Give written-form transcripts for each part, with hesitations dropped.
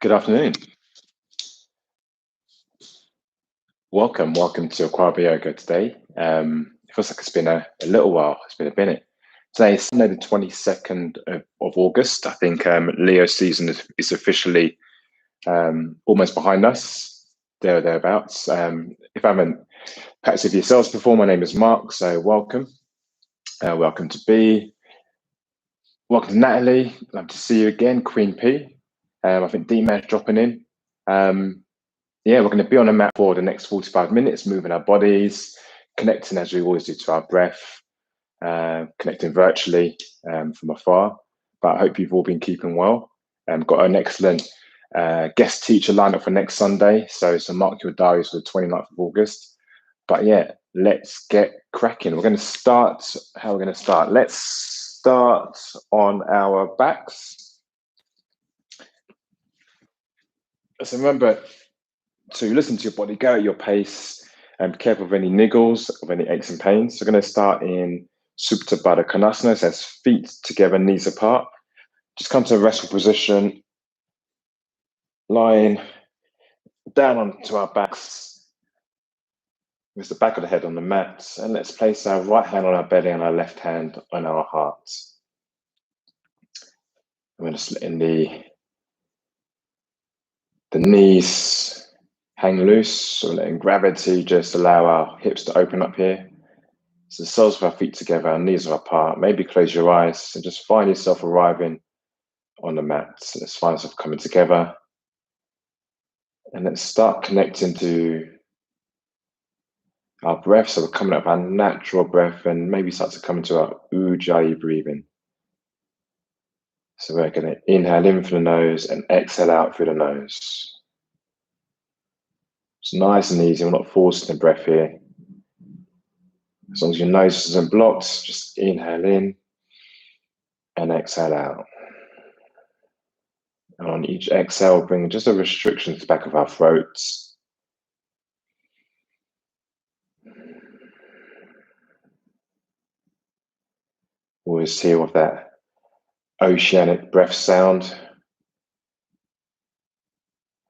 Good afternoon. Welcome to Akwaaba Yoga today. It feels like it's been a little while. It's been a minute. Today is Sunday, the 22nd of August. I think Leo season is officially almost behind us, thereabouts. If I haven't practiced with yourselves before, my name is Mark, so welcome. Welcome to B. Welcome to Natalie. Love to see you again, Queen P. I think D-Man's dropping in. Yeah, we're going to be on a mat for the next 45 minutes, moving our bodies, connecting as we always do to our breath, connecting virtually from afar. But I hope you've all been keeping well. Got an excellent guest teacher lined up for next Sunday. So mark your diaries for the 29th of August. But yeah, let's get cracking. We're going to start. How we're going to start? Let's start on our backs. So remember to listen to your body, go at your pace, and be careful of any niggles, of any aches and pains. So we're going to start in Supta Baddha Konasana, so that's feet together, knees apart. Just come to a restful position, lying down onto our backs with the back of the head on the mat, and let's place our right hand on our belly and our left hand on our heart. I'm going to letting the knees hang loose, so letting gravity just allow our hips to open up here. So the soles of our feet together, our knees are apart. Maybe close your eyes and just find yourself arriving on the mat. So let's find yourself coming together. And let's start connecting to our breath. So we're coming up our natural breath and maybe start to come into our Ujjayi breathing. So we're going to inhale in through the nose and exhale out through the nose. It's nice and easy. We're not forcing the breath here. As long as your nose isn't blocked, just inhale in and exhale out. And on each exhale, bring just a restriction to the back of our throats. Always here with that oceanic breath sound.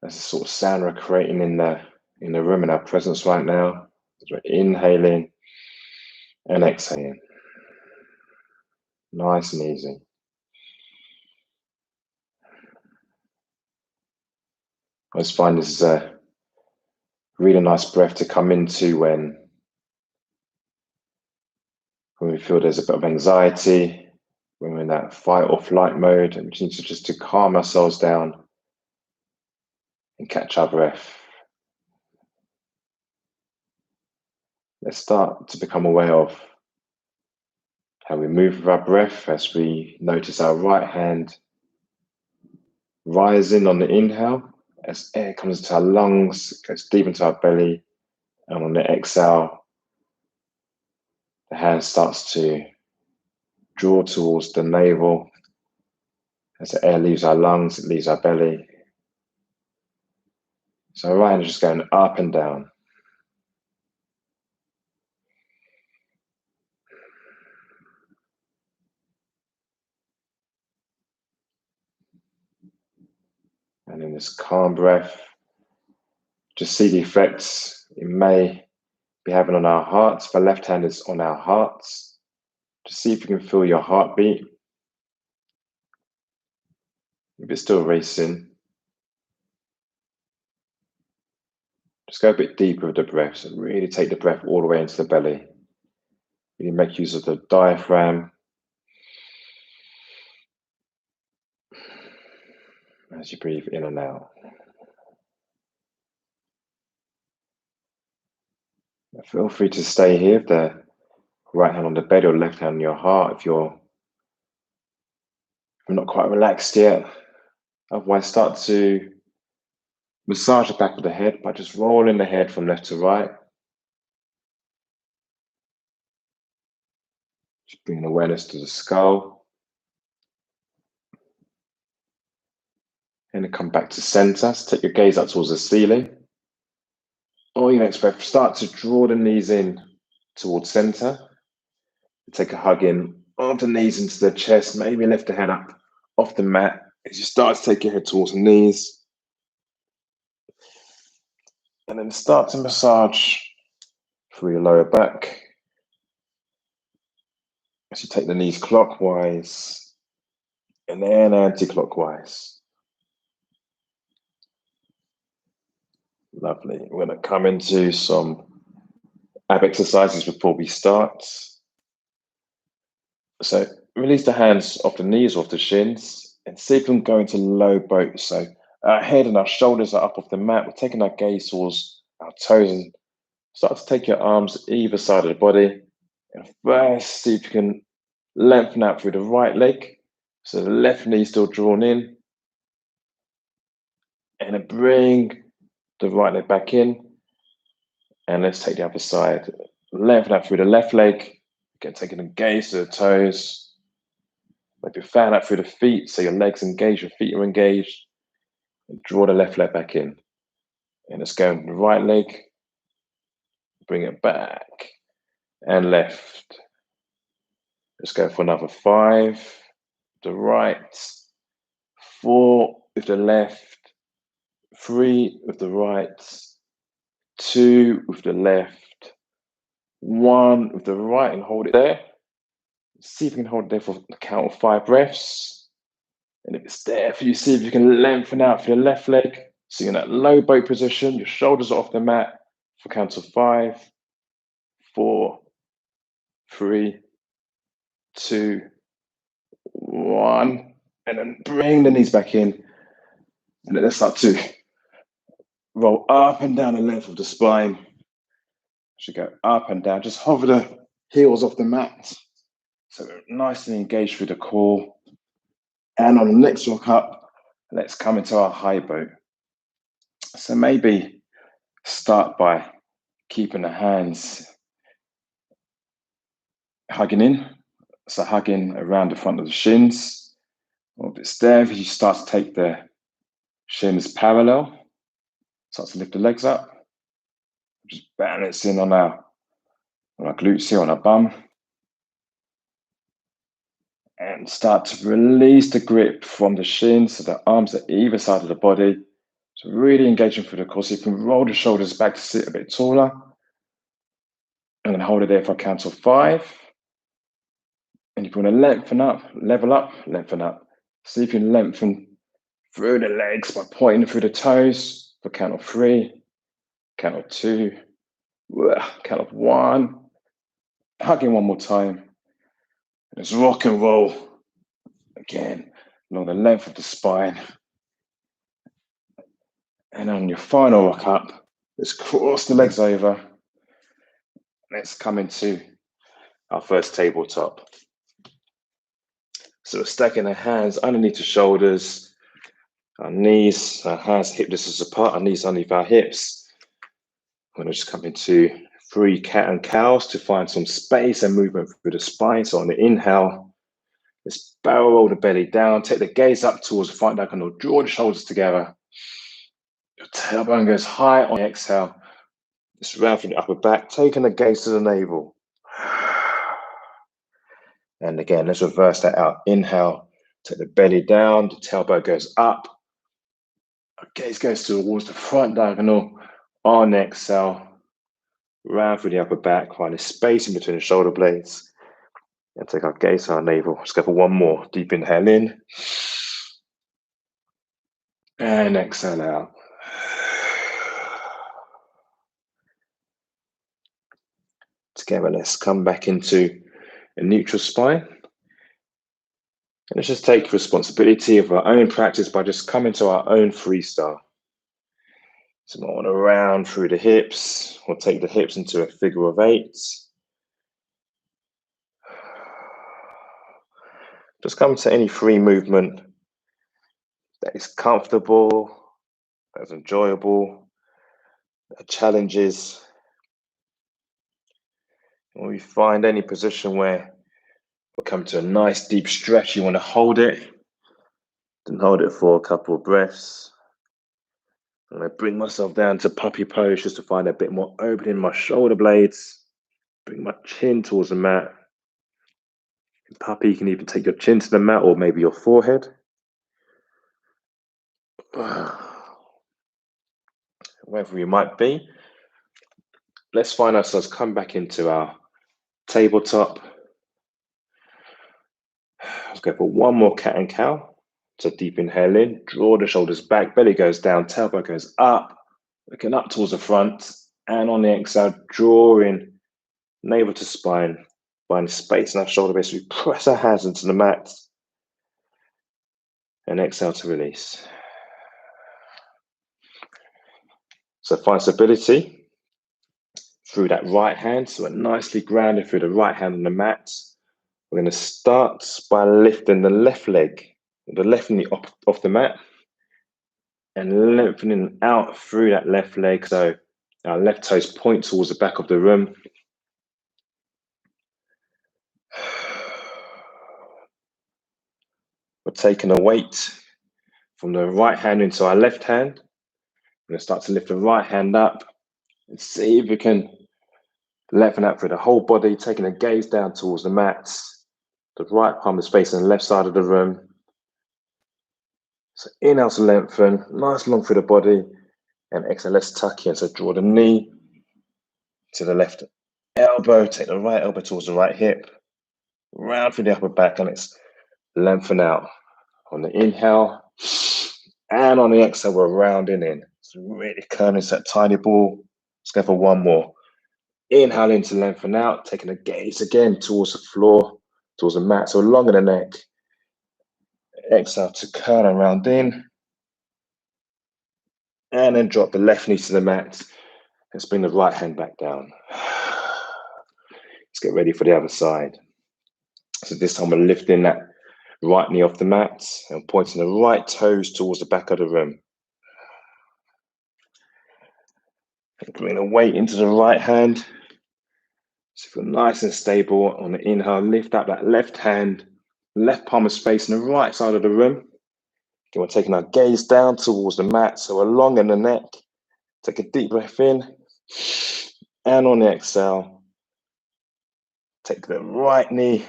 That's the sort of sound we're creating in the room, in our presence right now. As we're inhaling and exhaling. Nice and easy. I just find this is a really nice breath to come into when we feel there's a bit of anxiety, when we're in that fight or flight mode, and we need to calm ourselves down and catch our breath. Let's start to become aware of how we move with our breath as we notice our right hand rising on the inhale as air comes into our lungs, goes deep into our belly, and on the exhale, the hand starts to draw towards the navel. As the air leaves our lungs, it leaves our belly. So our right hand is just going up and down. And in this calm breath, just see the effects it may be having on our hearts. The left hand is on our hearts. Just see if you can feel your heartbeat. If it's still racing, just go a bit deeper with the breath. So really take the breath all the way into the belly. Really make use of the diaphragm as you breathe in and out. Feel free to stay here, the right hand on the bed or left hand on your heart if you're not quite relaxed yet. Otherwise, start to massage the back of the head by just rolling the head from left to right. Just bringing awareness to the skull. And then come back to center. So take your gaze up towards the ceiling. Or your next breath, start to draw the knees in towards center. Take a hug in of the knees into the chest. Maybe lift the head up off the mat as you start to take your head towards the knees. And then start to massage through your lower back. As you take the knees clockwise and then anti-clockwise. Lovely. We're going to come into some ab exercises before we start. So release the hands off the knees, off the shins, and see if we can go into low boat. So our head and our shoulders are up off the mat. We're taking our gaze towards our toes and start to take your arms either side of the body. And first, see if you can lengthen out through the right leg. So the left knee still drawn in. And then bring the right leg back in. And let's take the other side. Lengthen out through the left leg. Again, taking the gaze to the toes. Maybe fan out through the feet, so your legs engaged, your feet are engaged. And draw the left leg back in. And let's go with the right leg. Bring it back. And left. Let's go for another 5. The right. 4 with the left. 3 with the right. 2 with the left. 1 with the right, and hold it there. See if you can hold it there for the count of 5 breaths. And if it's there for you, see if you can lengthen out for your left leg. So you're in that low boat position, your shoulders are off the mat for count of 5, 4, 3, 2, 1. And then bring the knees back in. And then let's start to roll up and down the length of the spine. Should go up and down. Just hover the heels off the mat. So we're nice and engaged through the core. And on the next rock up, let's come into our high boat. So maybe start by keeping the hands hugging in. So hugging around the front of the shins. Or if it's there, you start to take the shins parallel. Start to lift the legs up. Just balancing on our glutes here, on our bum. And start to release the grip from the shins, so the arms are either side of the body. So really engaging through the core. So you can roll the shoulders back to sit a bit taller. And then hold it there for a count of 5. And if you want to lengthen up, level up, lengthen up. See if you can lengthen through the legs by pointing through the toes for count of 3, count of 2, count of 1. Hugging one more time. Let's rock and roll again along the length of the spine. And on your final rock up, let's cross the legs over. Let's come into our first tabletop. So we're stacking our hands underneath the shoulders, our knees, our hands hip distance apart, our knees underneath our hips. We're going to just come into 3 cat and cows to find some space and movement through the spine. So on the inhale, let's barrel roll the belly down, take the gaze up towards the front diagonal, draw the shoulders together. Your tailbone goes high on the exhale. Just round from the upper back, taking the gaze to the navel. And again, let's reverse that out. Inhale, take the belly down, the tailbone goes up. Our gaze goes towards the front diagonal. On the exhale, round through the upper back, find a space in between the shoulder blades. And take our gaze to our navel. Let's go for one more. Deep inhale in. And exhale out. Together, let's come back into a neutral spine. And let's just take responsibility of our own practice by just coming to our own freestyle. So we want to round through the hips. We'll take the hips into a figure of 8. Just come to any free movement that is comfortable, that's enjoyable, that challenges. When we find any position where we'll come to a nice deep stretch, you want to hold it, then hold it for a couple of breaths. And I bring myself down to puppy pose just to find a bit more opening in my shoulder blades. Bring my chin towards the mat. In puppy, you can even take your chin to the mat or maybe your forehead. wherever we might be. Let's find ourselves come back into our tabletop. Let's go for one more cat and cow. So deep inhale in, draw the shoulders back, belly goes down, tailbone goes up, looking up towards the front. And on the exhale, draw in, navel to spine, find space in our shoulder base. We press our hands into the mat. And exhale to release. So find stability through that right hand. So we're nicely grounded through the right hand on the mat. We're going to start by lifting the left leg, the left knee off the mat, and lengthening out through that left leg. So our left toes point towards the back of the room. We're taking a weight from the right hand into our left hand. We're going to start to lift the right hand up and see if we can lengthen out through the whole body, taking a gaze down towards the mat. The right palm is facing the left side of the room. So inhale to lengthen, nice long through the body, and exhale, let's tuck in. So draw the knee to the left elbow, take the right elbow towards the right hip, round through the upper back, and let's lengthen out. On the inhale, and on the exhale, we're rounding in. So really curling into that tiny ball. Let's go for one more. Inhale in to lengthen out, taking a gaze again towards the floor, towards the mat, so long in the neck. Exhale to curl and round in. And then drop the left knee to the mat. Let's bring the right hand back down. Let's get ready for the other side. So this time we're lifting that right knee off the mat and pointing the right toes towards the back of the room. And bring the weight into the right hand. So feel nice and stable. On the inhale, lift up that left hand. Left palm is facing the right side of the room. Again, we're taking our gaze down towards the mat, so we're long in the neck. Take a deep breath in. And on the exhale, take the right knee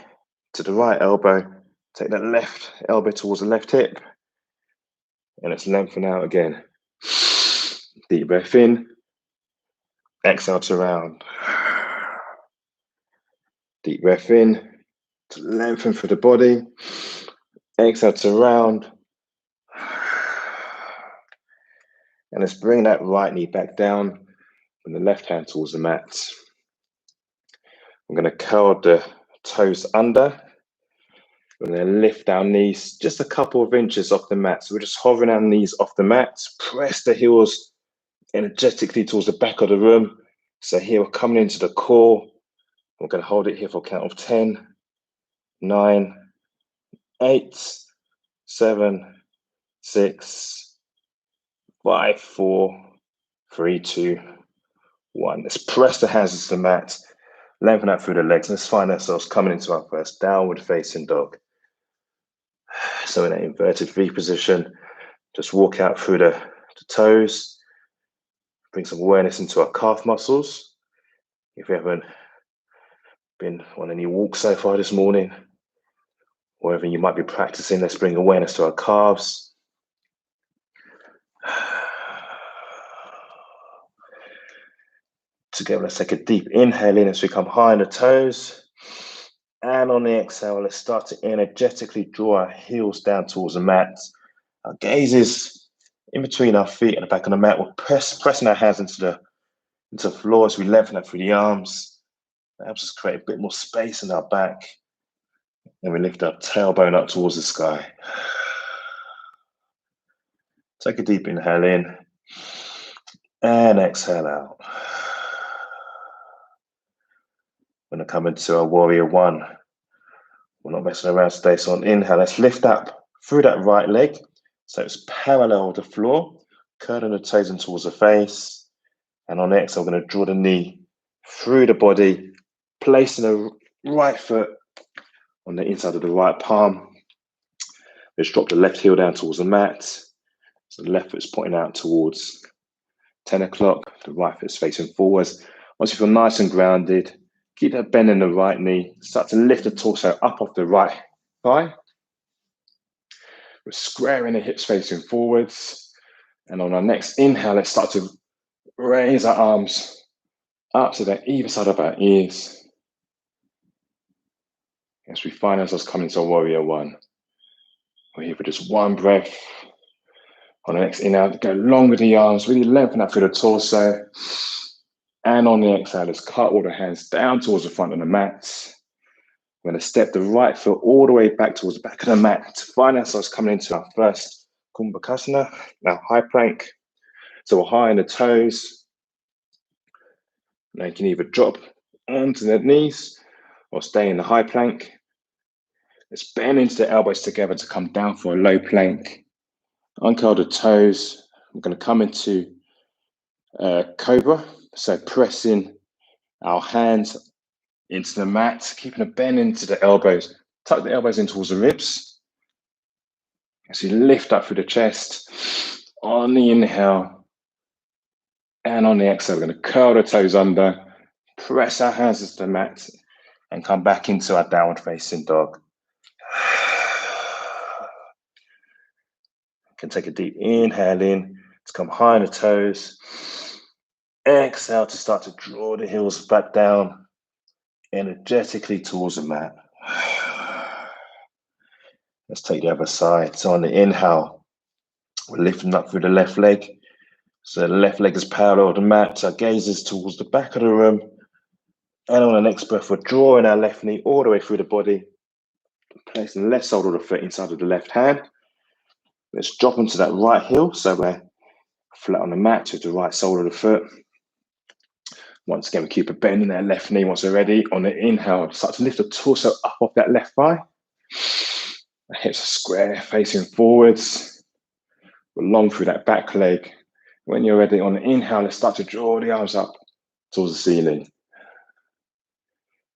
to the right elbow. Take that left elbow towards the left hip. And let's lengthen out again. Deep breath in. Exhale to round. Deep breath in to lengthen through the body. Exhale to round. And let's bring that right knee back down and the left hand towards the mat. I'm going to curl the toes under. We're going to lift our knees just a couple of inches off the mat. So we're just hovering our knees off the mat. Press the heels energetically towards the back of the room. So here we're coming into the core. We're going to hold it here for a count of 10, 9, 8, 7, 6, 5, 4, 3, 2, 1. Let's press the hands into the mat. Lengthen out through the legs. Let's find ourselves coming into our first downward facing dog. So in an inverted V position, just walk out through the toes. Bring some awareness into our calf muscles. If you haven't been on any walks so far this morning, wherever you might be practicing, let's bring awareness to our calves. Together, let's take a deep inhale in as we come high on the toes. And on the exhale, let's start to energetically draw our heels down towards the mat. Our gaze is in between our feet and the back of the mat. We're pressing our hands into the floor as we lengthen out through the arms. That helps us create a bit more space in our back. And we lift our tailbone up towards the sky. Take a deep inhale in and exhale out. We're going to come into our warrior one. We're not messing around today. So on inhale, let's lift up through that right leg. So it's parallel with the floor, curling the toes in towards the face. And on exhale, we're going to draw the knee through the body, placing the right foot on the inside of the right palm. Let's drop the left heel down towards the mat. So the left foot is pointing out towards 10 o'clock. The right foot is facing forwards. Once you feel nice and grounded, keep that bend in the right knee. Start to lift the torso up off the right thigh. We're squaring the hips facing forwards. And on our next inhale, let's start to raise our arms up to the either side of our ears as we find ourselves coming to warrior one. We're here for just one breath. On the next inhale, go long with the arms, really lengthen out through the torso. And on the exhale, let's cut all the hands down towards the front of the mat. We're going to step the right foot all the way back towards the back of the mat to find ourselves coming into our first Kumbhakasana, now high plank. So we're high on the toes. Now you can either drop onto the knees or stay in the high plank. Let's bend into the elbows together to come down for a low plank. Uncurl the toes. We're going to come into cobra. So pressing our hands into the mat, keeping a bend into the elbows. Tuck the elbows in towards the ribs. As you lift up through the chest. On the inhale and on the exhale, we're going to curl the toes under, press our hands into the mat, and come back into our downward facing dog. You can take a deep inhale in to come high on the toes. Exhale to start to draw the heels back down energetically towards the mat. Let's take the other side. So on the inhale, we're lifting up through the left leg. So the left leg is parallel to the mat. Our gaze is towards the back of the room. And on the next breath, we're drawing our left knee all the way through the body. Placing the left sole of the foot inside of the left hand. Let's drop into that right heel. So we're flat on the mat with the right sole of the foot. Once again, we keep a bend in that left knee once we're ready. On the inhale, start to lift the torso up off that left thigh. The hips are square, facing forwards. We're long through that back leg. When you're ready, on the inhale, let's start to draw the arms up towards the ceiling.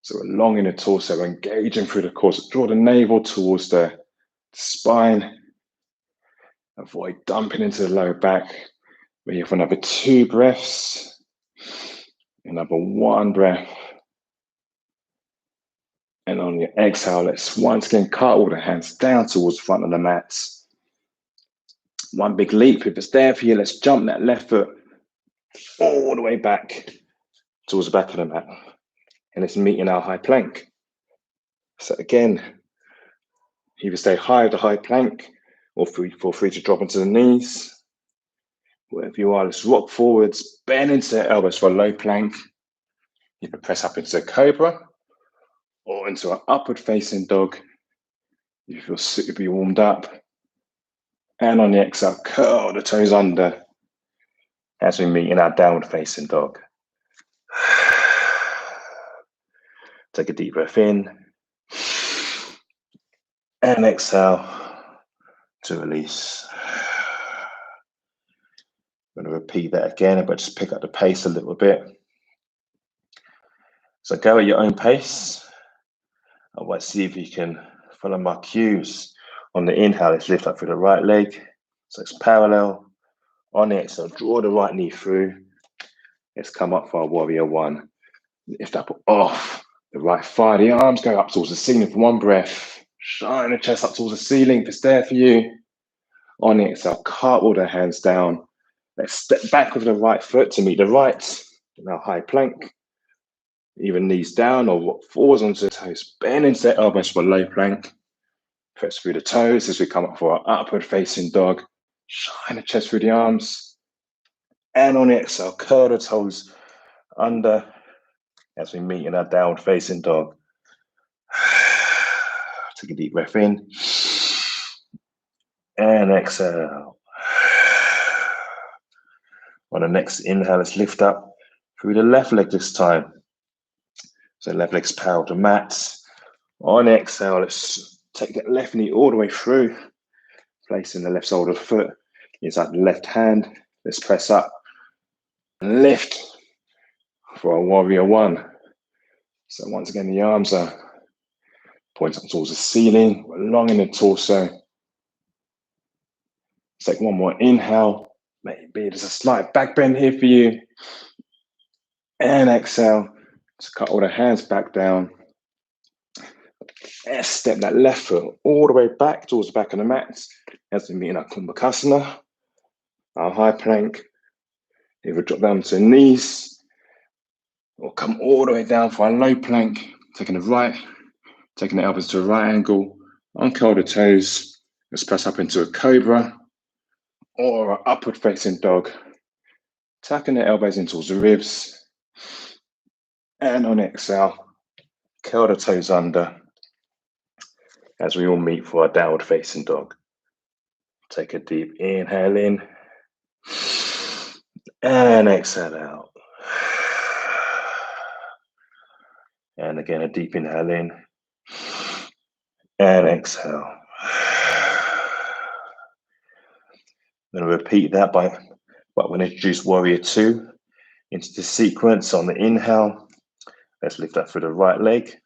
So we're long in the torso, engaging through the core. Draw the navel towards the spine. Avoid dumping into the lower back. We're here for another 2 breaths. Another 1 breath. And on your exhale, let's once again cut all the hands down towards the front of the mat. One big leap. If it's there for you, let's jump that left foot all the way back towards the back of the mat. And let's meet in our high plank. So again, either stay high at the high plank or feel free to drop into the knees. Wherever you are, let's rock forwards, bend into the elbows for a low plank. You can press up into a cobra or into an upward facing dog. You feel suitably warmed up. And on the exhale, curl the toes under as we meet in our downward facing dog. Take a deep breath in. And exhale to release. I'm going to repeat that again, but just pick up the pace a little bit. So go at your own pace. I want to see if you can follow my cues. On the inhale, let's lift up through the right leg. So it's parallel. On the exhale, draw the right knee through. Let's come up for our warrior one. Lift up off the right thigh. The arms go up towards the ceiling for 1 breath. Shine the chest up towards the ceiling if it's there for you. On the exhale, cartwheel the hands down. Let's step back with the right foot to meet the right. Now high plank. Either knees down or walk forwards onto the toes. Bend into the elbows for a low plank. Press through the toes as we come up for our upward facing dog. Shine the chest through the arms. And on the exhale, curl the toes under as we meet in our downward facing dog. Take a deep breath in. And exhale. On the next inhale, let's lift up through the left leg this time. So left leg's parallel to mat. On exhale, let's take that left knee all the way through. Placing the left sole of the foot inside the left hand. Let's press up and lift for our warrior one. So once again, the arms are pointing up towards the ceiling. We're long in the torso. Let's take one more inhale. Maybe there's a slight back bend here for you. And exhale. Just cut all the hands back down. And step that left foot all the way back towards the back of the mat as we meet in our Kumbhakasana, our high plank. Either drop down to the knees or come all the way down for a low plank, taking the elbows to a right angle, uncurl the toes, let's press up into a cobra or an upward facing dog, tucking the elbows in towards the ribs, and on exhale, curl the toes under as we all meet for our downward facing dog. Take a deep inhale in and exhale out. And again, a deep inhale in and exhale. I'm going to repeat that, but we're going to introduce Warrior 2 into the sequence. On the inhale, let's lift up through the right leg.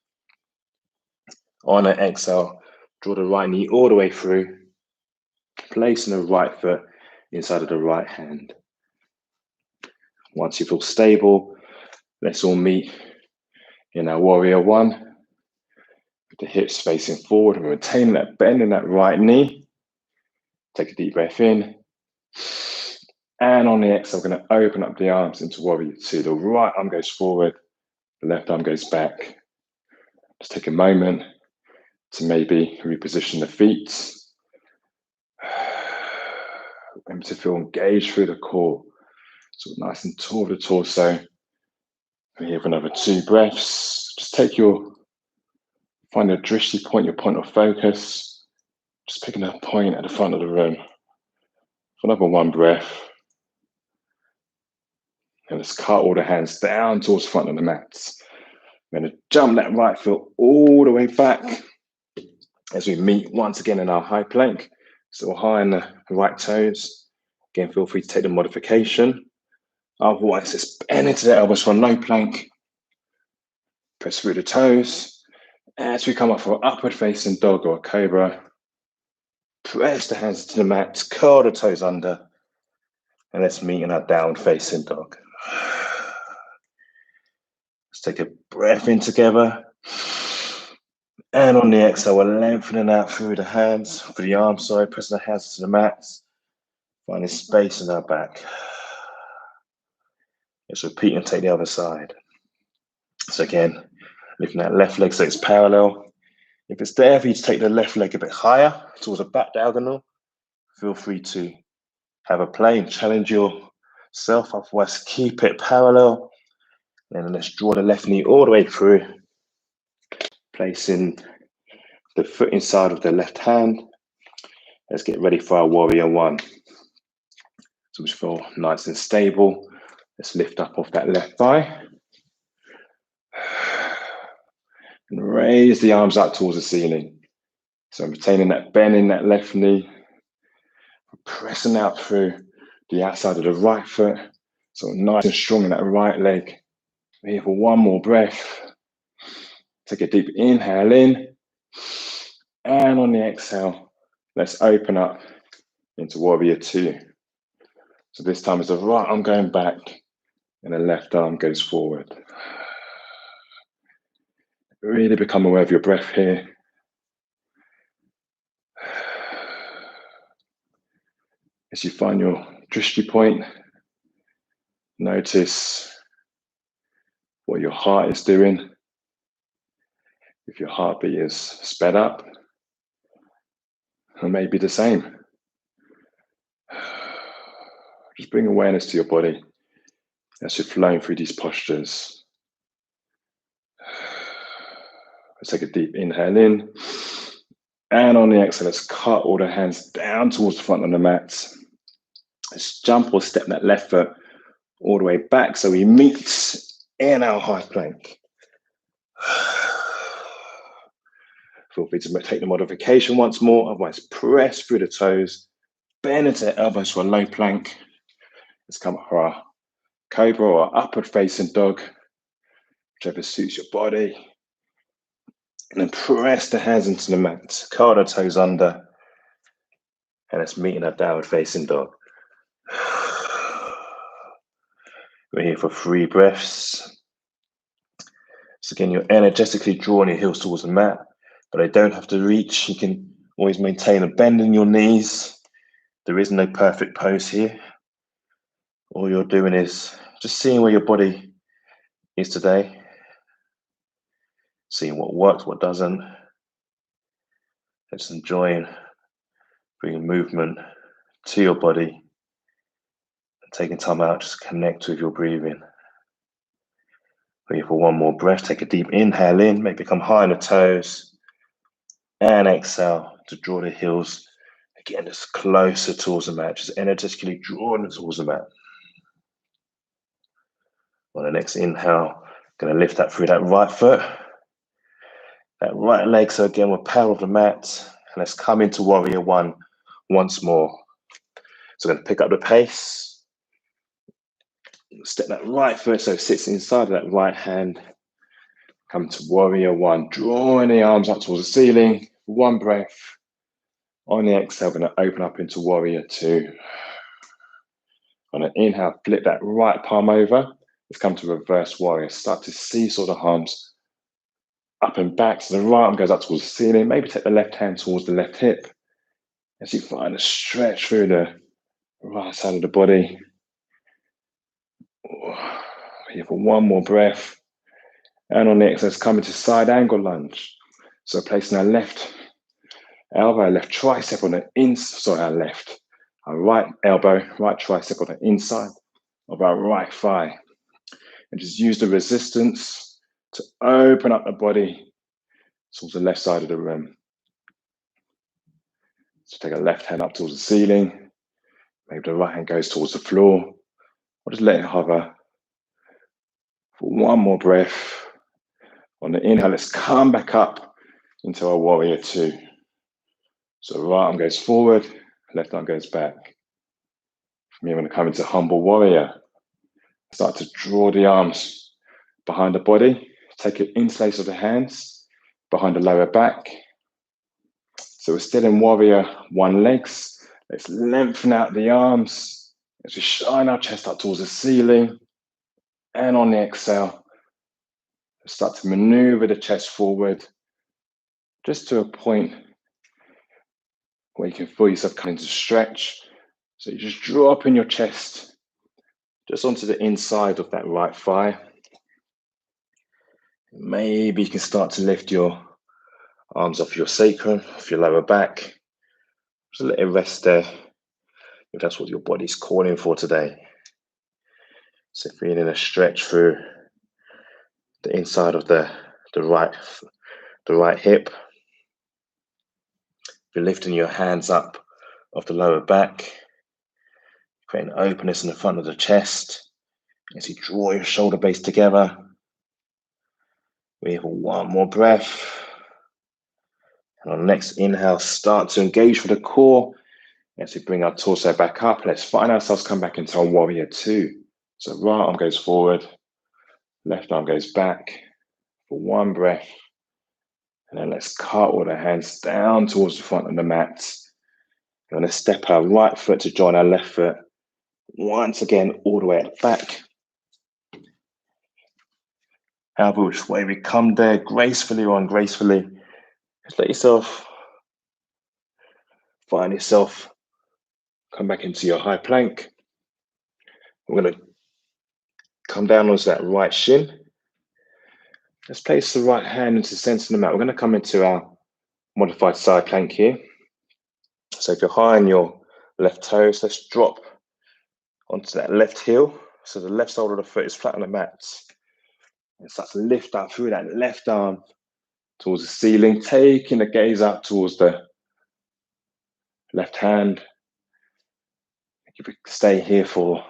On an exhale, draw the right knee all the way through, placing the right foot inside of the right hand. Once you feel stable, let's all meet in our Warrior 1, with the hips facing forward and retaining that bend in that right knee. Take a deep breath in. And on the exhale, we're going to open up the arms into Warrior 2. The right arm goes forward, the left arm goes back. Just take a moment to maybe reposition the feet. Remember to feel engaged through the core. So nice and tall the torso. We're here for another 2 breaths. Just find your drishti point, your point of focus. Just picking a point at the front of the room. For another 1 breath. And let's cut all the hands down towards the front of the mats. We're going to jump that right foot all the way back as we meet once again in our high plank. Still high on the right toes. Again, feel free to take the modification. Otherwise, let's bend into the elbows for a low plank. Press through the toes. As we come up for an upward facing dog or a cobra, press the hands to the mat, curl the toes under, and let's meet in our downward facing dog. Let's take a breath in together. And on the exhale, we're lengthening out through the arms, pressing the hands to the mats, finding space in our back. Let's repeat and take the other side. So again, lifting that left leg so it's parallel. If it's there for you to take the left leg a bit higher towards a back diagonal, feel free to have a play and challenge yourself. Otherwise, keep it parallel. And then let's draw the left knee all the way through, placing the foot inside of the left hand. Let's get ready for our Warrior 1. So we feel nice and stable. Let's lift up off that left thigh. And raise the arms up towards the ceiling. So I'm retaining that bend in that left knee. Pressing out through the outside of the right foot. So nice and strong in that right leg. We're here for 1 more breath. Take a deep inhale in. And on the exhale, let's open up into Warrior 2. So this time it's the right arm going back and the left arm goes forward. Really become aware of your breath here. As you find your drishti point, notice what your heart is doing. If your heartbeat is sped up, or maybe the same. Just bring awareness to your body as you're flowing through these postures. Let's take a deep inhale in. And on the exhale, let's cut all the hands down towards the front of the mat. Let's jump or step that left foot all the way back so we meet in our high plank. Feel free to take the modification once more, otherwise press through the toes, bend into the elbows for a low plank. Let's come up for our cobra or upward facing dog, whichever suits your body. And then press the hands into the mat, curl the toes under, and let's meet in our downward facing dog. We're here for 3 breaths. So again, you're energetically drawing your heels towards the mat, but they don't have to reach. You can always maintain a bend in your knees. There is no perfect pose here. All you're doing is just seeing where your body is today, seeing what works, what doesn't, just enjoying bringing movement to your body and taking time out just to connect with your breathing. Breathe for one more breath. Take a deep inhale in, maybe come high on the toes, and exhale to draw the heels again just closer towards the mat, just energetically drawing it towards the mat. On the next inhale, going to lift that through that right foot, that right leg. So again, we're power of the mat, and let's come into warrior one once more. So we're going to pick up the pace, step that right foot so it sits inside of that right hand. Come to warrior one, drawing the arms up towards the ceiling. One breath. On the exhale, we're going to open up into warrior two. On an inhale, flip that right palm over. Let's come to reverse warrior. Start to seesaw the arms up and back. So the right arm goes up towards the ceiling. Maybe take the left hand towards the left hip. As you find a stretch through the right side of the body. Here for one more breath. And on the exhale, let's come into side angle lunge. So placing our left elbow, left tricep on the inside, our right elbow, right tricep on the inside of our right thigh. And just use the resistance to open up the body towards the left side of the room. So take a left hand up towards the ceiling. Maybe the right hand goes towards the floor. Or just let it hover. For one more breath. On the inhale, let's come back up into our warrior two. So right arm goes forward, left arm goes back. From here, I'm going to come into humble warrior. Start to draw the arms behind the body. Take an interlace of the hands behind the lower back. So we're still in warrior one legs. Let's lengthen out the arms as we shine our chest up towards the ceiling. And on the exhale, start to maneuver the chest forward just to a point where you can feel yourself coming to stretch. So you just drop in your chest just onto the inside of that right thigh. Maybe you can start to lift your arms off your sacrum, off your lower back. Just let it rest there if that's what your body's calling for today. So feeling a stretch through the inside of the right hip. You're lifting your hands up off the lower back, creating openness in the front of the chest as you draw your shoulder blades together. We have one more breath. And on the next inhale, start to engage with the core. As we bring our torso back up, let's find ourselves come back into our warrior two. So right arm goes forward, left arm goes back for one breath. And then let's cartwheel the hands down towards the front of the mat. We're going to step our right foot to join our left foot. Once again, all the way at the back. However which way we come there, gracefully or ungracefully, just let yourself find yourself come back into your high plank. We're going to come down onto that right shin. Let's place the right hand into the center of the mat. We're going to come into our modified side plank here. So if you're high on your left toes, let's drop onto that left heel. So the left sole of the foot is flat on the mat. And start to lift up through that left arm towards the ceiling, taking the gaze up towards the left hand. You could stay here for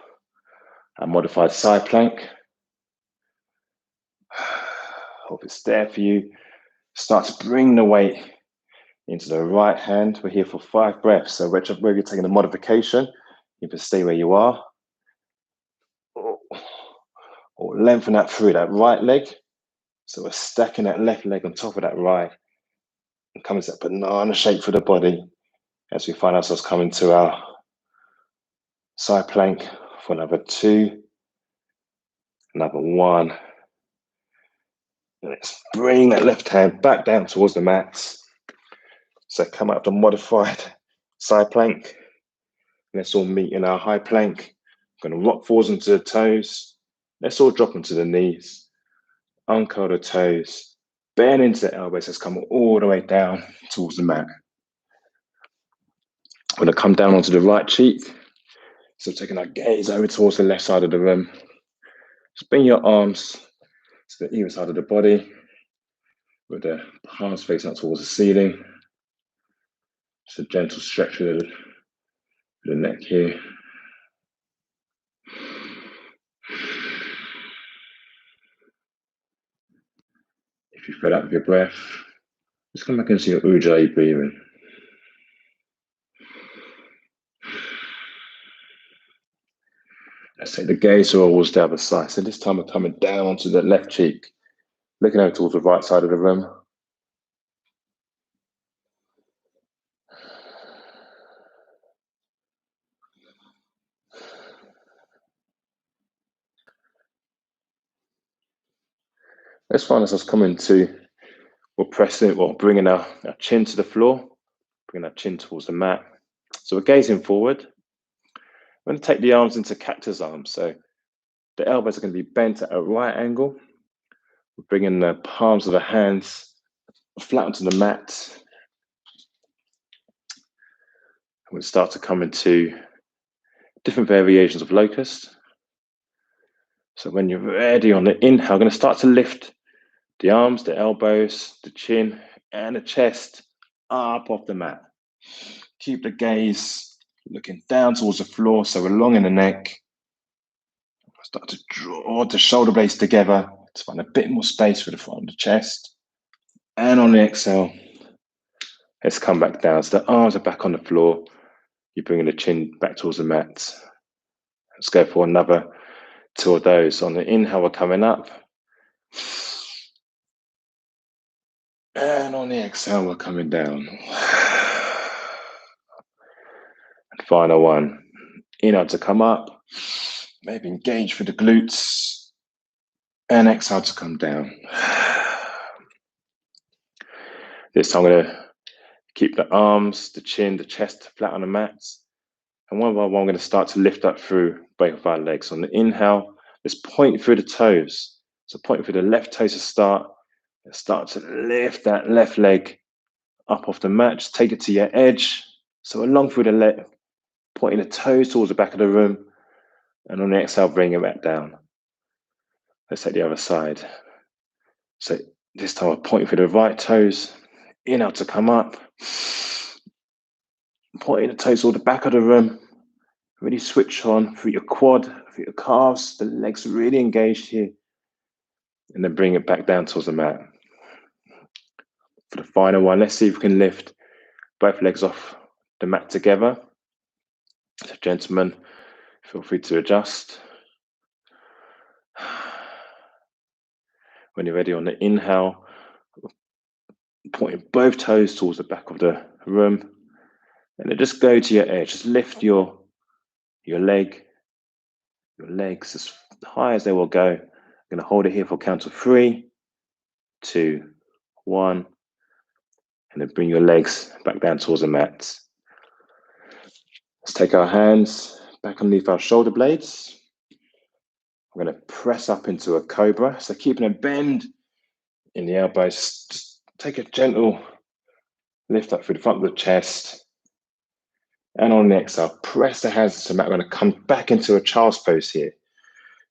a modified side plank. Hope it's there for you. Start to bring the weight into the right hand. We're here for 5 breaths. So whether you're taking a modification, you can stay where you are. Or lengthen that through that right leg. So we're stacking that left leg on top of that right. And coming to that banana shape for the body as we find ourselves coming to our side plank for another 2, another 1. Let's bring that left hand back down towards the mat. So come up to modified side plank. Let's all meet in our high plank Going to rock forwards into the toes. Let's all drop onto the knees. Uncurl the toes. Bend into the elbows. Let's come all the way down towards the mat. We're going to come down onto the right cheek. So taking our gaze over towards the left side of the room. Spin your arms to the either side of the body with the palms facing up towards the ceiling. Just a gentle stretch of the neck here. If you feel out with your breath, just come back into your Ujjayi breathing. Let's take the gaze towards the other side. So this time we're coming down to the left cheek, looking over towards the right side of the room. Let's find ourselves coming to, we're pressing, or bringing our chin to the floor, bringing our chin towards the mat. So we're gazing forward. We're going to take the arms into cactus arms. So the elbows are going to be bent at a right angle. We're bringing the palms of the hands flat onto the mat. We'll start to come into different variations of locust. So when you're ready on the inhale, I'm going to start to lift the arms, the elbows, the chin, and the chest up off the mat. Keep the gaze looking down towards the floor, so we're long in the neck. Start to draw the shoulder blades together to find a bit more space for the front of the chest. And on the exhale, let's come back down. So the arms are back on the floor. You're bringing the chin back towards the mat. Let's go for another 2 of those. On the inhale, we're coming up. And on the exhale, we're coming down. And final one. Inhale to come up. Maybe engage for the glutes. And exhale to come down. This time I'm going to keep the arms, the chin, the chest flat on the mat. And one by one, I'm going to start to lift up through both of our legs. On the inhale, let's point through the toes. So point through the left toes to start. Let's start to lift that left leg up off the mat. Just take it to your edge. So along through the leg, pointing the toes towards the back of the room. And on the exhale, bring it back down. Let's take the other side. So this time I'm pointing through the right toes. Inhale to come up. Pointing the toes toward the back of the room. Really switch on through your quad, through your calves. The legs are really engaged here. And then bring it back down towards the mat. For the final one, let's see if we can lift both legs off the mat together. So gentlemen, feel free to adjust. When you're ready on the inhale, pointing both toes towards the back of the room. And then just go to your edge. Just lift your legs as high as they will go. I'm going to hold it here for a count of 3, 2, 1. And then bring your legs back down towards the mat. Let's take our hands back underneath our shoulder blades. I'm going to press up into a cobra. So keeping a bend in the elbows. Just take a gentle lift up through the front of the chest. And on the exhale, press the hands to the mat. We're going to come back into a child's pose here.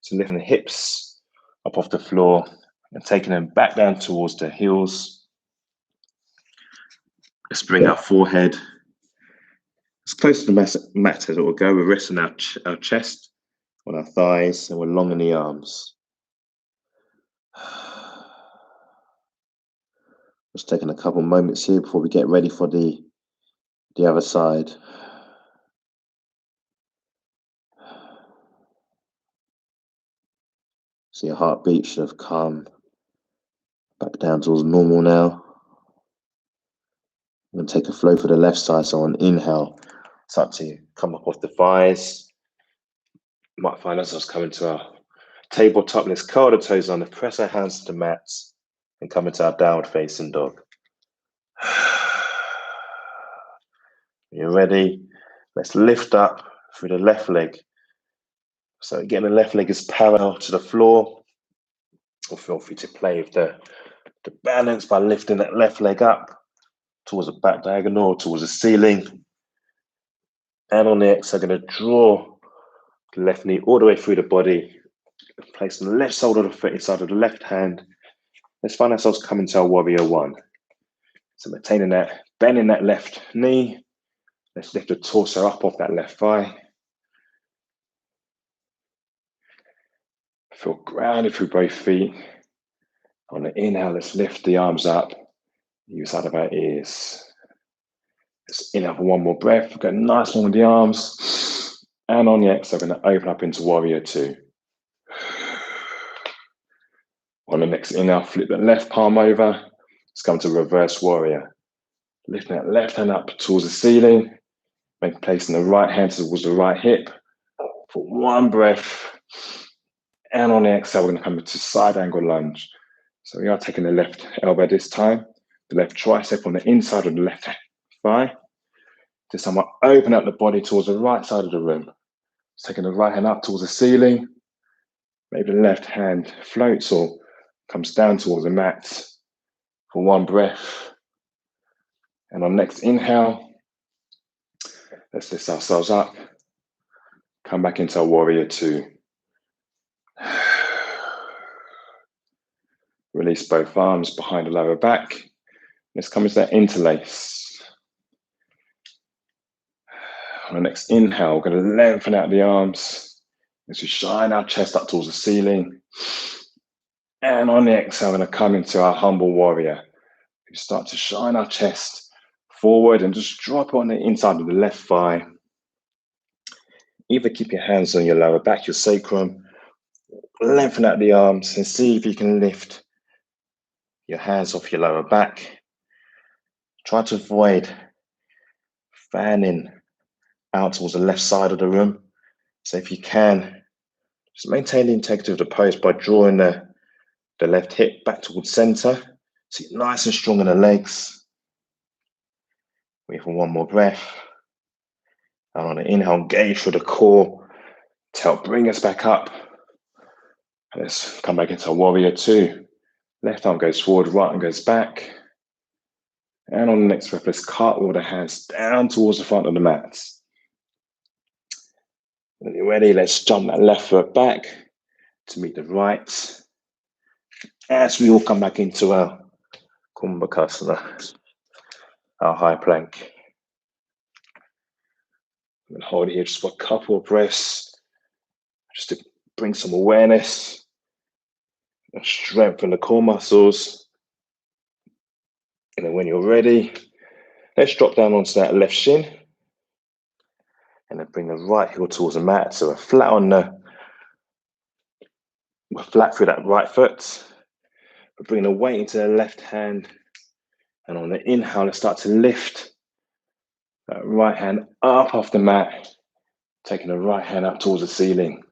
So lifting the hips up off the floor and taking them back down towards the heels. Let's bring our forehead as close to the mat as it will go. We're resting our chest on our thighs and we're long in the arms. Just taking a couple moments here before we get ready for the other side. So your heartbeat should have come back down towards normal now. I'm going to take a flow for the left side. So on inhale, start to come up off the thighs. You might find ourselves coming to our tabletop. Let's curl the toes under, press our hands to the mats, and come into our downward facing dog. When you're ready, let's lift up through the left leg. So again, the left leg is parallel to the floor, or feel free to play with the balance by lifting that left leg up towards the back diagonal, or towards the ceiling. And on the exhale, I'm going to draw the left knee all the way through the body, place on the left side of the foot inside of the left hand. Let's find ourselves coming to our warrior one. So maintaining that, bending that left knee. Let's lift the torso up off that left thigh. Feel grounded through both feet. On the inhale, let's lift the arms up, use out of our ears. Let's inhale for one more breath. Go nice one with the arms. And on the exhale, I'm going to open up into warrior two. On the next inhale, flip the left palm over. Let's come to reverse warrior. Lifting that left hand up towards the ceiling. Then placing the right hand towards the right hip. For one breath. And on the exhale, we're going to come into side angle lunge. So we are taking the left elbow this time. The left tricep on the inside of the left thigh. This time I'll open up the body towards the right side of the room. Taking the right hand up towards the ceiling. Maybe the left hand floats or comes down towards the mat for one breath. And on next inhale, let's lift ourselves up. Come back into our warrior two. Release both arms behind the lower back. Let's come into that interlace. On the next inhale, we're going to lengthen out the arms as we shine our chest up towards the ceiling. And on the exhale, we're going to come into our humble warrior. We start to shine our chest forward and just drop it on the inside of the left thigh. Either keep your hands on your lower back, your sacrum, lengthen out the arms and see if you can lift your hands off your lower back. Try to avoid fanning out towards the left side of the room. So if you can, just maintain the integrity of the pose by drawing the left hip back towards center. So you're nice and strong in the legs. Wait for one more breath. And on the inhale, engage through the core to help bring us back up. Let's come back into warrior two. Left arm goes forward, right arm goes back. And on the next breath, let's cartwheel the hands down towards the front of the mat. When you're ready, let's jump that left foot back to meet the right. As we all come back into our Kumbhakasana, our high plank. I'm going to hold it here just for a couple of breaths, just to bring some awareness and strengthen the core muscles. And then when you're ready, let's drop down onto that left shin. And then bring the right heel towards the mat. So we're flat we're flat through that right foot. We're bringing the weight into the left hand. And on the inhale, let's start to lift that right hand up off the mat, taking the right hand up towards the ceiling.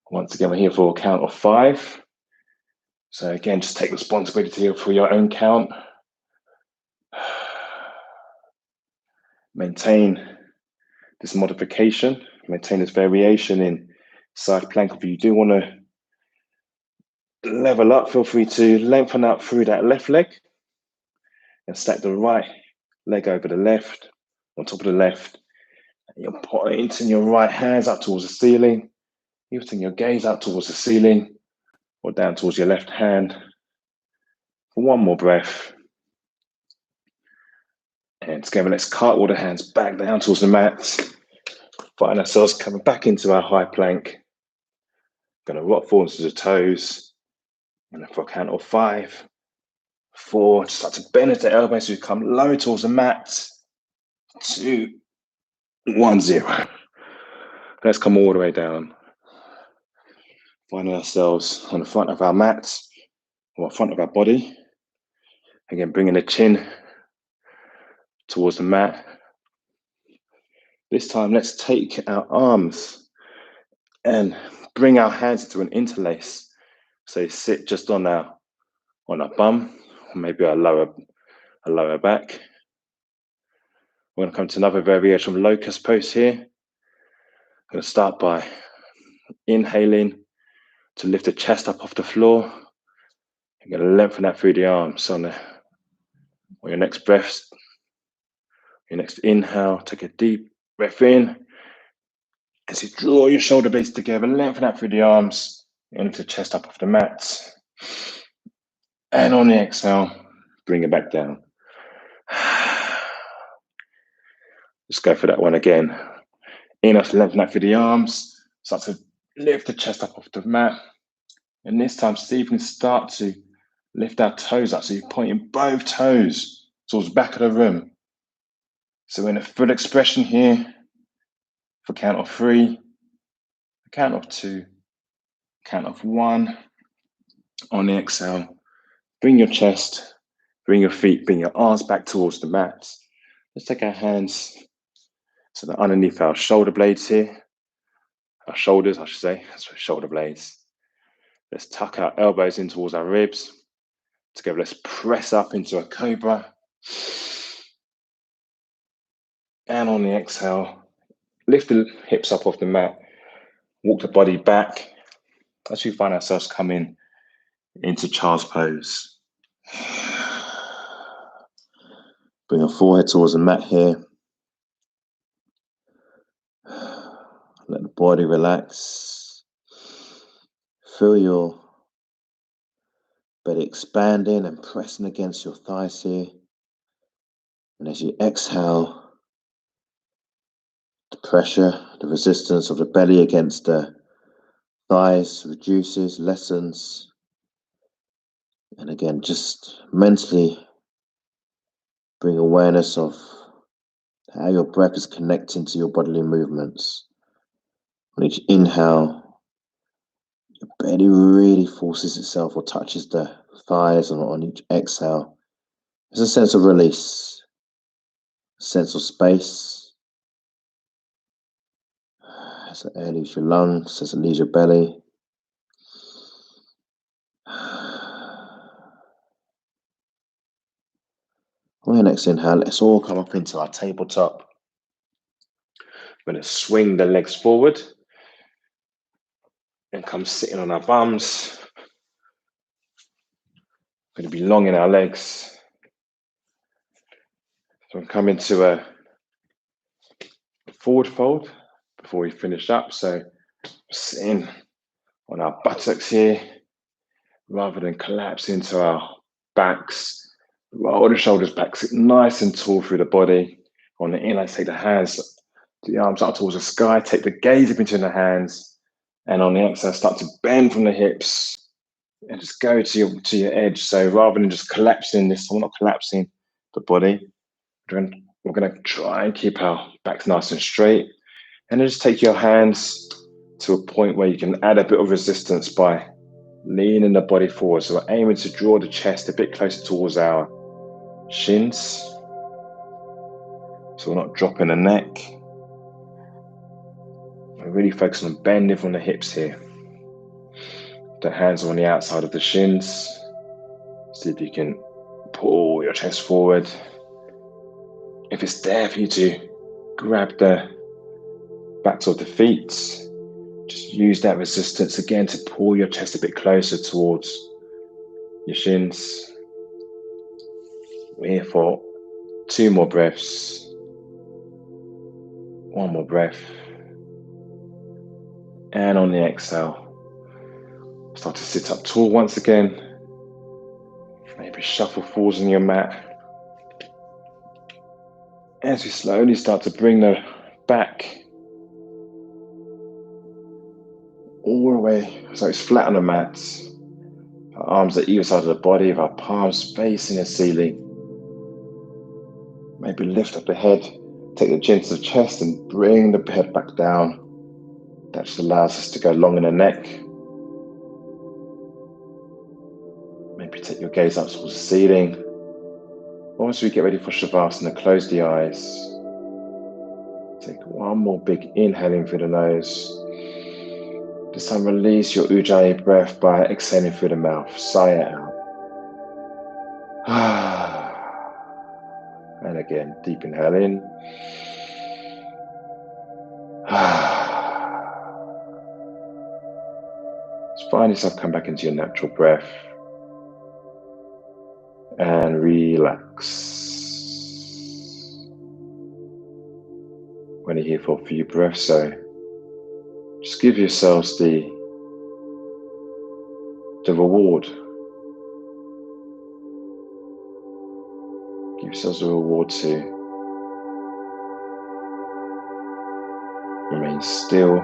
Once again, we're here for a count of 5. So again, just take responsibility for your own count. Maintain this modification, maintain this variation in side plank. If you do want to level up, feel free to lengthen out through that left leg and stack the right leg over the left, on top of the left. And you're pointing your right hands up towards the ceiling, lifting your gaze up towards the ceiling or down towards your left hand. For one more breath. And together, let's cartwheel the hands back down towards the mat. Find ourselves coming back into our high plank. Going to rock forward to the toes. And then for a count of 5, 4, just start to bend at the elbows as we come low towards the mat. 2, 1, 0. Let's come all the way down. Finding ourselves on the front of our mat, or front of our body. Again, bringing the chin towards the mat. This time, let's take our arms and bring our hands into an interlace. So sit just on our bum, or maybe our lower back. We're going to come to another variation of locust pose here. I'm going to start by inhaling to lift the chest up off the floor. You're going to lengthen that through the arms. On your next breath, your next inhale, take a deep breath in. As you draw your shoulder blades together, lengthen out through the arms, and lift the chest up off the mat. And on the exhale, bring it back down. Let's go for that one again. Inhale to lengthen out through the arms. Start to lift the chest up off the mat. And this time, see if you can start to lift our toes up. So you're pointing both toes towards the back of the room. So we're in a full expression here. For count of 3, count of 2, count of 1. On the exhale, bring your chest, bring your feet, bring your arms back towards the mat. Let's take our hands so they're underneath our shoulder blades here. Our shoulders, I should say. That's for shoulder blades. Let's tuck our elbows in towards our ribs. Together, let's press up into a cobra. And on the exhale, lift the hips up off the mat. Walk the body back as we find ourselves coming into child's pose. Bring our forehead towards the mat here. Let the body relax. Feel your belly expanding and pressing against your thighs here. And as you exhale, the pressure, the resistance of the belly against the thighs reduces, lessens. And again, just mentally bring awareness of how your breath is connecting to your bodily movements. On each inhale, your belly really forces itself or touches the thighs, and on each exhale, there's a sense of release, a sense of space. As the air leaves your lungs, as it leaves your belly. On your next inhale, let's all come up into our tabletop. We're going to swing the legs forward and come sitting on our bums. We're going to be long in our legs. So we'll come into a forward fold before we finish up. So sitting on our buttocks here, rather than collapse into our backs. Roll the shoulders back, sit nice and tall through the body. On the inhale, take the hands, the arms up towards the sky, take the gaze up into the hands. And on the exhale, start to bend from the hips and just go to your edge. So rather than just collapsing this, we're not collapsing the body. We're going to try and keep our backs nice and straight. And then just take your hands to a point where you can add a bit of resistance by leaning the body forward. So we're aiming to draw the chest a bit closer towards our shins. So we're not dropping the neck. We're really focusing on bending from the hips here. The hands are on the outside of the shins. See if you can pull your chest forward. If it's there for you to grab the backs of the feet, just use that resistance again to pull your chest a bit closer towards your shins. We're here for 2 more breaths. 1 more breath. And on the exhale, start to sit up tall once again. Maybe shuffle forwards on your mat. As we slowly start to bring the back all the way so it's flat on the mat. Our arms at either side of the body, with our palms facing the ceiling. Maybe lift up the head, take the chin to the chest and bring the head back down. That just allows us to go long in the neck. Maybe take your gaze up towards the ceiling. Once we get ready for Shavasana, close the eyes. Take 1 more big inhale in through the nose. This time release your Ujjayi breath by exhaling through the mouth. Sigh it out. And again, deep inhale in. Just find yourself come back into your natural breath and relax. When you're here for a few breaths, so just give yourselves the reward. Give yourselves a reward to remain still.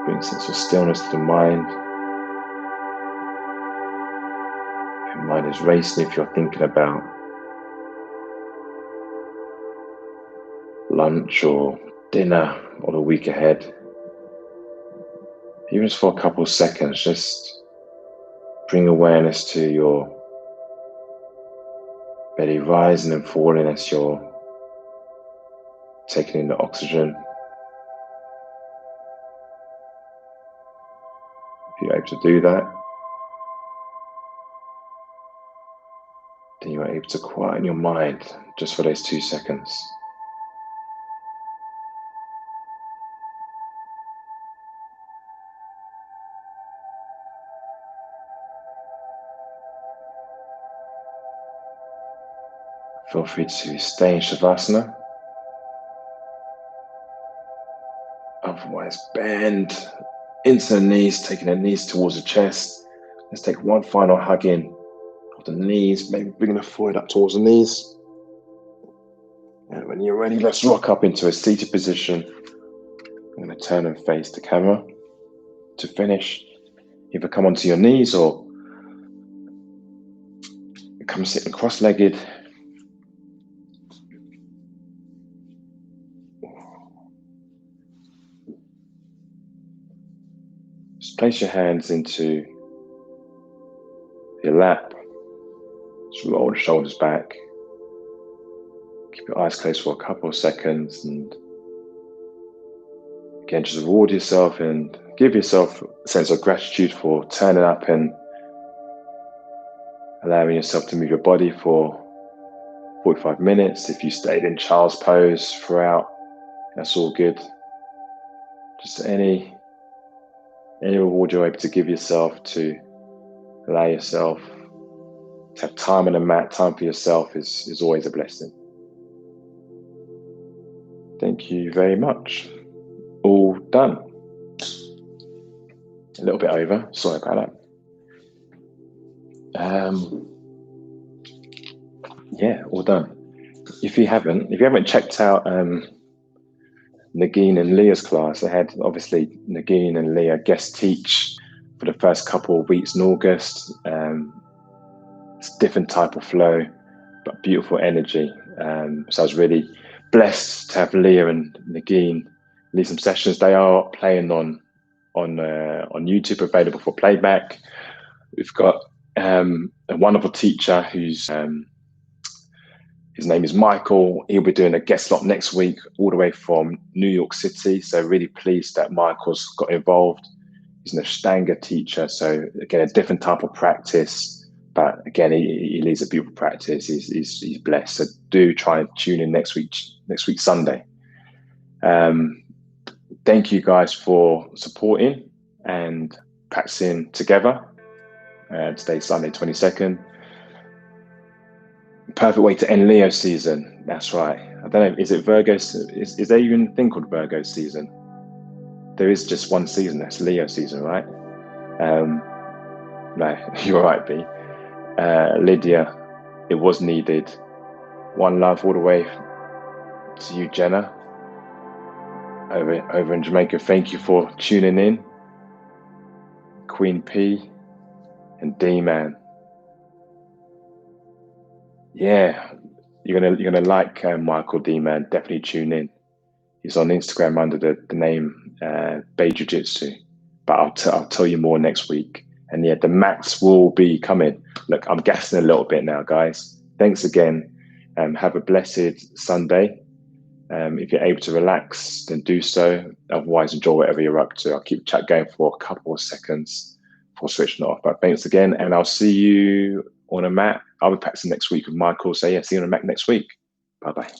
Bring a sense of stillness to the mind. If your mind is racing, if you're thinking about lunch or dinner or the week ahead, even just for a couple of seconds, just bring awareness to your belly rising and falling as you're taking in the oxygen. If you're able to do that, then you're able to quieten your mind just for those 2 seconds. Feel free to stay in Shavasana. Otherwise, bend into the knees, taking the knees towards the chest. Let's take one final hug in of the knees, maybe bringing the forehead up towards the knees. And when you're ready, let's rock up into a seated position. I'm going to turn and face the camera. To finish, either come onto your knees or come sitting cross-legged. Just place your hands into your lap. Just roll the shoulders back. Keep your eyes closed for a couple of seconds, and again, just reward yourself and give yourself a sense of gratitude for turning up and allowing yourself to move your body for 45 minutes. If you stayed in child's pose throughout, that's all good. Just any reward you're able to give yourself to allow yourself to have time on the mat, time for yourself is always a blessing. Thank you very much. All done. A little bit over, sorry about that. Yeah, all done. If you haven't checked out Nagin and Leah's class, I had obviously Nagin and Leah guest teach for the first couple of weeks in August. It's a different type of flow, but beautiful energy. So I was really blessed to have Leah and Nagin lead some sessions. They are playing on YouTube, available for playback. We've got a wonderful teacher who's his name is Michael. He'll be doing a guest slot next week, all the way from New York City. So really pleased that Michael's got involved. He's an Ashtanga teacher, so again, a different type of practice. But again, he leads a beautiful practice. He's blessed. So do try and tune in next week Sunday. Thank you guys for supporting and practicing together. Today's Sunday, 22nd. Perfect way to end Leo season. That's right. I don't know, is it Virgo? Is there even a thing called Virgo season? There is just one season, that's Leo season, right? No, you're right, B. Lydia, it was needed. One love all the way to you, Jenna, over in Jamaica. Thank you for tuning in. Queen P and D-Man. Yeah, you're gonna like Michael D-Man. Definitely tune in. He's on Instagram under the name Bay Jiu-Jitsu. But I'll tell you more next week. And yeah, the mats will be coming. Look, I'm gassing a little bit now, guys. Thanks again. Have a blessed Sunday. If you're able to relax, then do so. Otherwise, enjoy whatever you're up to. I'll keep chat going for a couple of seconds before switching off. But thanks again, and I'll see you on a mat. I'll be practicing next week with Michael. So yeah, see you on a mat next week. Bye-bye.